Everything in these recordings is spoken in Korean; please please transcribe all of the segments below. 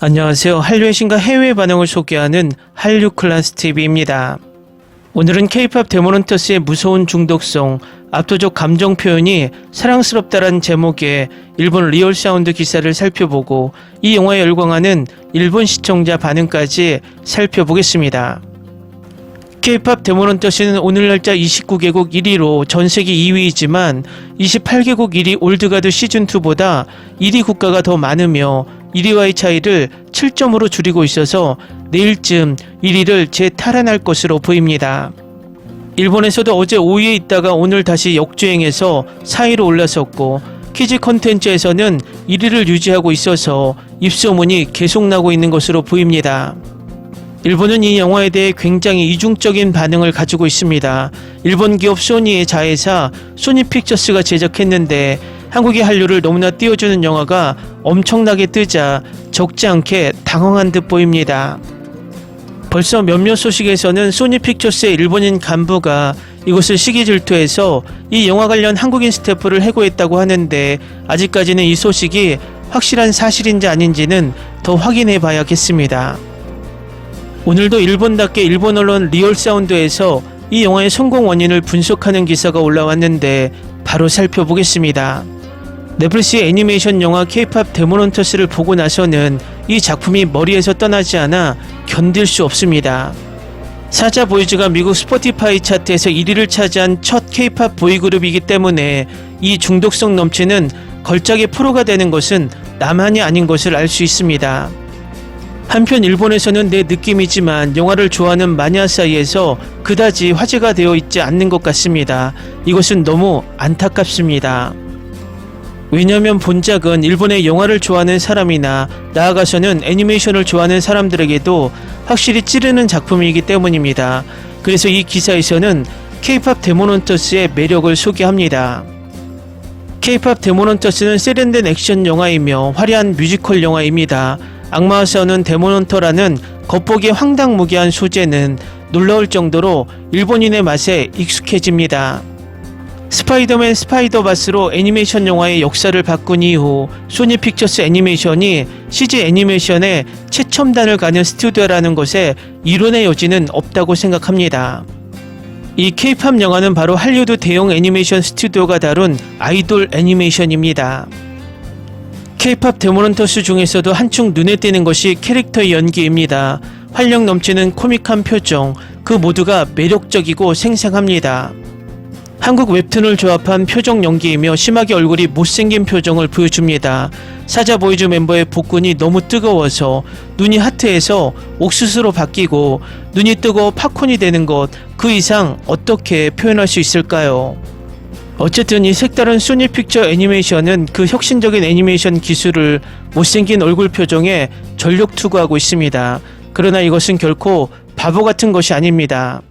안녕하세요. 한류의 신과 해외 반응을 소개하는 한류클래스TV입니다. 오늘은 K-POP 데모넌터스의 무서운 중독성, 압도적 감정 표현이 사랑스럽다란 제목의 일본 리얼 사운드 기사를 살펴보고 이 영화에 열광하는 일본 시청자 반응까지 살펴보겠습니다. K-POP 데모넌터스는 오늘 날짜 29개국 1위로 전세계 2위이지만 28개국 1위 올드가드 시즌2보다 1위 국가가 더 많으며 1위와의 차이를 7점으로 줄이고 있어서 내일쯤 1위를 재탈환할 것으로 보입니다. 일본에서도 어제 5위에 있다가 오늘 다시 역주행해서 4위로 올라섰고 키즈 컨텐츠에서는 1위를 유지하고 있어서 입소문이 계속 나고 있는 것으로 보입니다. 일본은 이 영화에 대해 굉장히 이중적인 반응을 가지고 있습니다. 일본 기업 소니의 자회사 소니픽처스가 제작했는데 한국의 한류를 너무나 띄워주는 영화가 엄청나게 뜨자 적지 않게 당황한 듯 보입니다. 벌써 몇몇 소식에서는 소니픽처스의 일본인 간부가 이것을 시기 질투해서 이 영화 관련 한국인 스태프를 해고했다고 하는데 아직까지는 이 소식이 확실한 사실인지 아닌지는 더 확인해 봐야겠습니다. 오늘도 일본답게 일본 언론 리얼사운드에서 이 영화의 성공 원인을 분석하는 기사가 올라왔는데 바로 살펴보겠습니다. 넷플릭스의 애니메이션 영화 K-POP 데모넌터스를 보고 나서는 이 작품이 머리에서 떠나지 않아 견딜 수 없습니다. 사자 보이즈가 미국 스포티파이 차트에서 1위를 차지한 첫 K-POP 보이그룹이기 때문에 이 중독성 넘치는 걸작의 프로가 되는 것은 나만이 아닌 것을 알 수 있습니다. 한편 일본에서는 내 느낌이지만 영화를 좋아하는 마니아 사이에서 그다지 화제가 되어 있지 않는 것 같습니다. 이것은 너무 안타깝습니다. 왜냐하면 본작은 일본의 영화를 좋아하는 사람이나 나아가서는 애니메이션을 좋아하는 사람들에게도 확실히 찌르는 작품이기 때문입니다. 그래서 이 기사에서는 K-POP 데모넌터스의 매력을 소개합니다. K-POP 데모넌터스는 세련된 액션 영화이며 화려한 뮤지컬 영화입니다. 악마와 싸우는 데모넌터라는 겉보기에 황당무계한 소재는 놀라울 정도로 일본인의 맛에 익숙해집니다. 스파이더맨 스파이더바스로 애니메이션 영화의 역사를 바꾼 이후 소니픽처스 애니메이션이 CG 애니메이션의 최첨단을 가는 스튜디오라는 것에 이론의 여지는 없다고 생각합니다. 이 K-POP 영화는 바로 할리우드 대형 애니메이션 스튜디오가 다룬 아이돌 애니메이션입니다. K-POP 데모넌터스 중에서도 한층 눈에 띄는 것이 캐릭터의 연기입니다. 활력 넘치는 코믹한 표정, 그 모두가 매력적이고 생생합니다. 한국 웹툰을 조합한 표정 연기이며 심하게 얼굴이 못생긴 표정을 보여줍니다. 사자 보이즈 멤버의 복근이 너무 뜨거워서 눈이 하트에서 옥수수로 바뀌고 눈이 뜨거워 팝콘이 되는 것, 그 이상 어떻게 표현할 수 있을까요? 어쨌든 이 색다른 소니픽처 애니메이션은 그 혁신적인 애니메이션 기술을 못생긴 얼굴 표정에 전력 투구하고 있습니다. 그러나 이것은 결코 바보 같은 것이 아닙니다.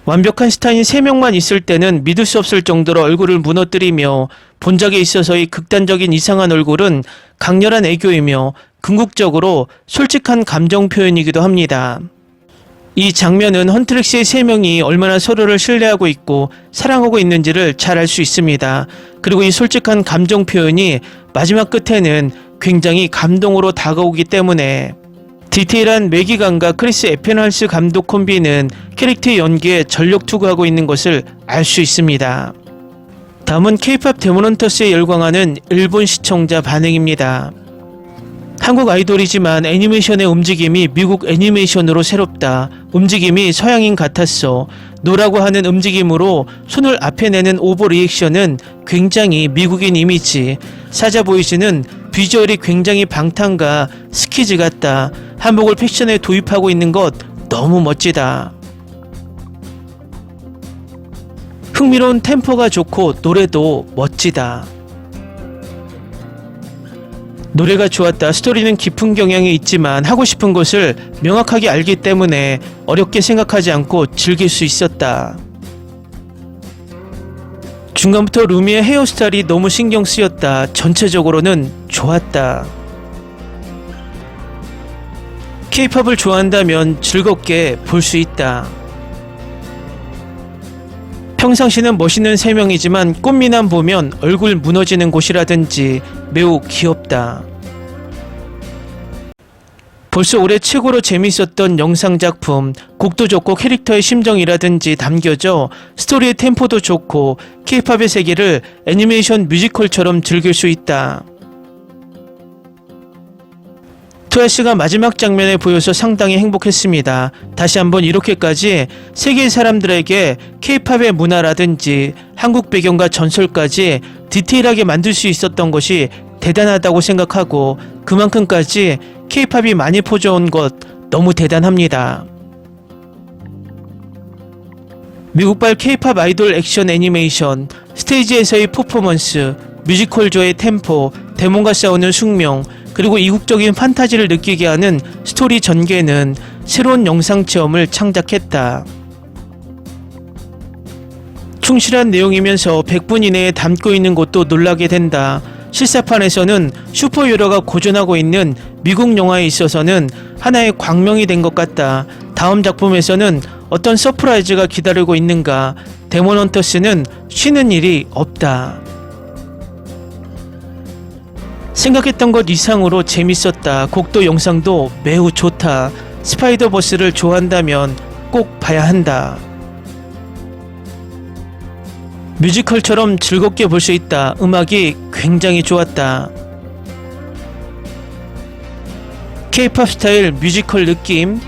완벽한 스타인 3명만 있을 때는 믿을 수 없을 정도로 얼굴을 무너뜨리며 본작에 있어서의 극단적인 이상한 얼굴은 강렬한 애교이며 궁극적으로 솔직한 감정 표현이기도 합니다. 이 장면은 헌트릭스의 3명이 얼마나 서로를 신뢰하고 있고 사랑하고 있는지를 잘 알 수 있습니다. 그리고 이 솔직한 감정 표현이 마지막 끝에는 굉장히 감동으로 다가오기 때문에 디테일한 매기감과 크리스 에펜할스 감독 콤비는 캐릭터의 연기에 전력 투구하고 있는 것을 알 수 있습니다. 다음은 K-POP 데모넌터스에 열광하는 일본 시청자 반응입니다. 한국 아이돌이지만 애니메이션의 움직임이 미국 애니메이션으로 새롭다. 움직임이 서양인 같았어. 노라고 하는 움직임으로 손을 앞에 내는 오버 리액션은 굉장히 미국인 이미지. 사자 보이즈는 비주얼이 굉장히 방탄과 스키즈 같다. 한복을 패션에 도입하고 있는 것 너무 멋지다. 흥미로운 템포가 좋고 노래도 멋지다. 노래가 좋았다. 스토리는 깊은 경향이 있지만 하고 싶은 것을 명확하게 알기 때문에 어렵게 생각하지 않고 즐길 수 있었다. 중간부터 루미의 헤어스타일이 너무 신경 쓰였다. 전체적으로는 좋았다. K-POP을 좋아한다면 즐겁게 볼 수 있다. 평상시는 멋있는 3명이지만 꽃미남 보면 얼굴 무너지는 곳이라든지 매우 귀엽다. 벌써 올해 최고로 재밌었던 영상작품, 곡도 좋고 캐릭터의 심정이라든지 담겨져 스토리의 템포도 좋고 K-팝의 세계를 애니메이션 뮤지컬처럼 즐길 수 있다. 트와이스가 마지막 장면에 보여서 상당히 행복했습니다. 다시 한번 이렇게까지 세계의 사람들에게 K-팝의 문화라든지 한국 배경과 전설까지 디테일하게 만들 수 있었던 것이 대단하다고 생각하고 그만큼까지 K-팝이 많이 퍼져온 것 너무 대단합니다. 미국발 K-팝 아이돌 액션 애니메이션, 스테이지에서의 퍼포먼스, 뮤지컬조의 템포, 데몬과 싸우는 숙명, 그리고 이국적인 판타지를 느끼게 하는 스토리 전개는 새로운 영상 체험을 창작했다. 충실한 내용이면서 100분 이내에 담고 있는 것도 놀라게 된다. 실사판에서는 슈퍼히어로가 고전하고 있는 미국 영화에 있어서는 하나의 광명이 된 것 같다. 다음 작품에서는 어떤 서프라이즈가 기다리고 있는가. 데몬헌터스는 쉬는 일이 없다. 생각했던 것 이상으로 재밌었다. 곡도 영상도 매우 좋다. 스파이더버스를 좋아한다면 꼭 봐야 한다. 뮤지컬처럼 즐겁게 볼 수 있다. 음악이 굉장히 좋았다. K-팝 스타일 뮤지컬 느낌.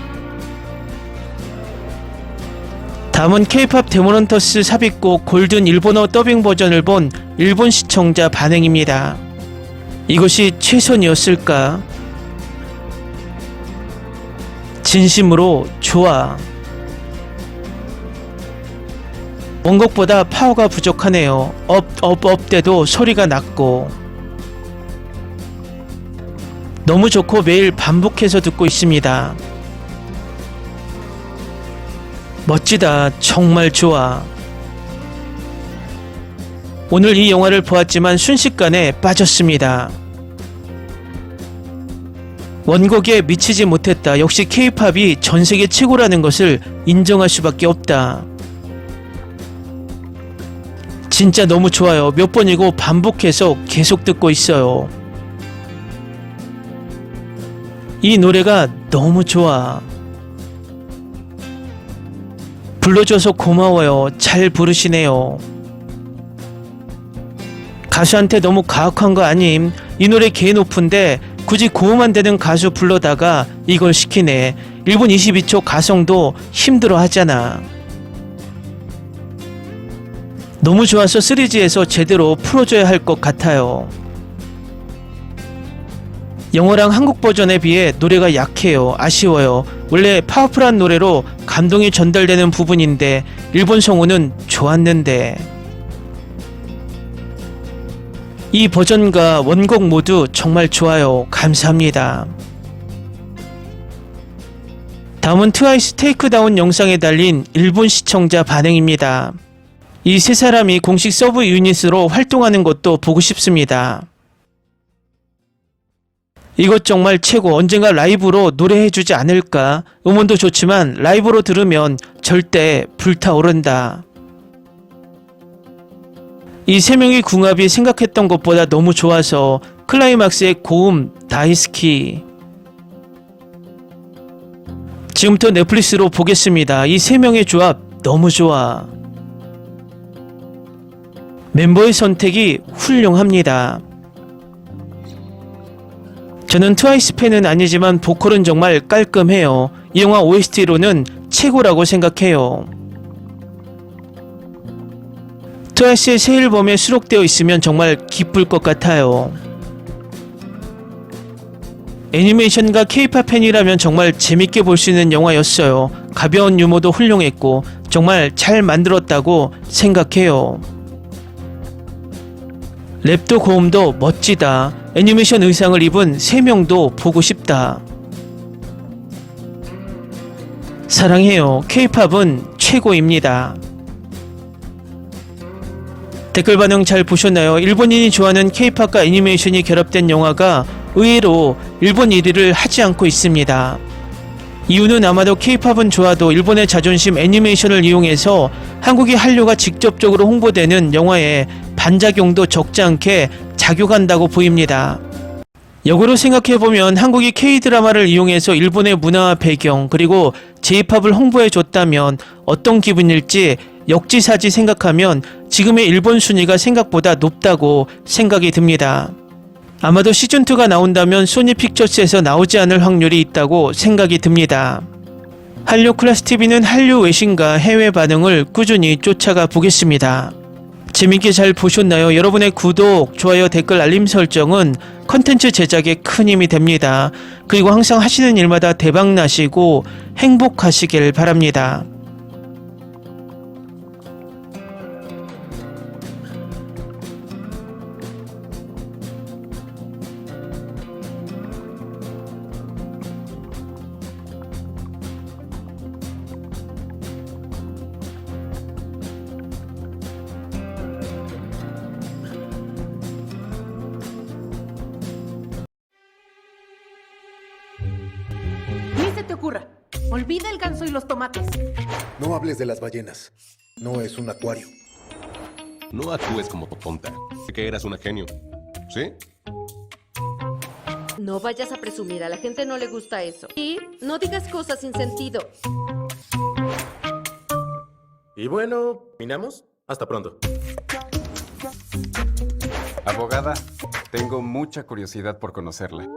다음은 K-팝 데몬헌터스 삽입곡 골든 일본어 더빙 버전을 본 일본 시청자 반응입니다. 이것이 최선이었을까? 진심으로 좋아. 원곡보다 파워가 부족하네요. 업 때도 소리가 낮고. 너무 좋고 매일 반복해서 듣고 있습니다. 멋지다. 정말 좋아. 오늘 이 영화를 보았지만 순식간에 빠졌습니다. 원곡에 미치지 못했다. 역시 K-팝이 전세계 최고라는 것을 인정할 수밖에 없다. 진짜 너무 좋아요. 몇 번이고 반복해서 계속 듣고 있어요. 이 노래가 너무 좋아. 불러줘서 고마워요. 잘 부르시네요. 가수한테 너무 가혹한 거 아님? 이 노래 개 높은데 굳이 고음만 되는 가수 불러다가 이걸 시키네. 1분 22초 가성도 힘들어 하잖아. 너무 좋아서 시리즈에서 제대로 풀어줘야 할 것 같아요. 영어랑 한국 버전에 비해 노래가 약해요. 아쉬워요. 원래 파워풀한 노래로 감동이 전달되는 부분인데 일본 성우는 좋았는데. 이 버전과 원곡 모두 정말 좋아요. 감사합니다. 다음은 트와이스 테이크다운 영상에 달린 일본 시청자 반응입니다. 이 세 사람이 공식 서브 유닛으로 활동하는 것도 보고 싶습니다. 이것 정말 최고. 언젠가 라이브로 노래해주지 않을까. 음원도 좋지만 라이브로 들으면 절대 불타오른다. 이 세 명의 궁합이 생각했던 것보다 너무 좋아서 클라이막스의 고음 다이스키. 지금부터 넷플릭스로 보겠습니다. 이 세 명의 조합 너무 좋아. 멤버의 선택이 훌륭합니다. 저는 트와이스 팬은 아니지만 보컬은 정말 깔끔해요. 이 영화 OST로는 최고라고 생각해요. 트와이스의 새 앨범에 수록되어 있으면 정말 기쁠 것 같아요. 애니메이션과 K-팝 팬이라면 정말 재밌게 볼 수 있는 영화였어요. 가벼운 유머도 훌륭했고 정말 잘 만들었다고 생각해요. 랩도 고음도 멋지다. 애니메이션 의상을 입은 3명도 보고 싶다. 사랑해요. K-팝은 최고입니다. 댓글 반응 잘 보셨나요? 일본인이 좋아하는 K-팝과 애니메이션이 결합된 영화가 의외로 일본 1위를 하지 않고 있습니다. 이유는 아마도 K-팝은 좋아도 일본의 자존심 애니메이션을 이용해서 한국의 한류가 직접적으로 홍보되는 영화에 반작용도 적지 않게 작용한다고 보입니다. 역으로 생각해보면 한국이 K-드라마를 이용해서 일본의 문화와 배경 그리고 J-팝을 홍보해줬다면 어떤 기분일지 역지사지 생각하면 지금의 일본 순위가 생각보다 높다고 생각이 듭니다. 아마도 시즌2가 나온다면 소니 픽처스에서 나오지 않을 확률이 있다고 생각이 듭니다. 한류 클래스TV는 한류 외신과 해외 반응을 꾸준히 쫓아가 보겠습니다. 재밌게 잘 보셨나요? 여러분의 구독, 좋아요, 댓글, 알림 설정은 컨텐츠 제작에 큰 힘이 됩니다. 그리고 항상 하시는 일마다 대박 나시고 행복하시길 바랍니다. Ni se te ocurra. Olvida el ganso y los tomates. No hables de las ballenas. No es un acuario. No actúes como tonta. Que eras una genio. ¿Sí? No vayas a presumir, a la gente no le gusta eso. Y no digas cosas sin sentido. Y bueno, ¿terminamos? Hasta pronto. Abogada, tengo mucha curiosidad por conocerla.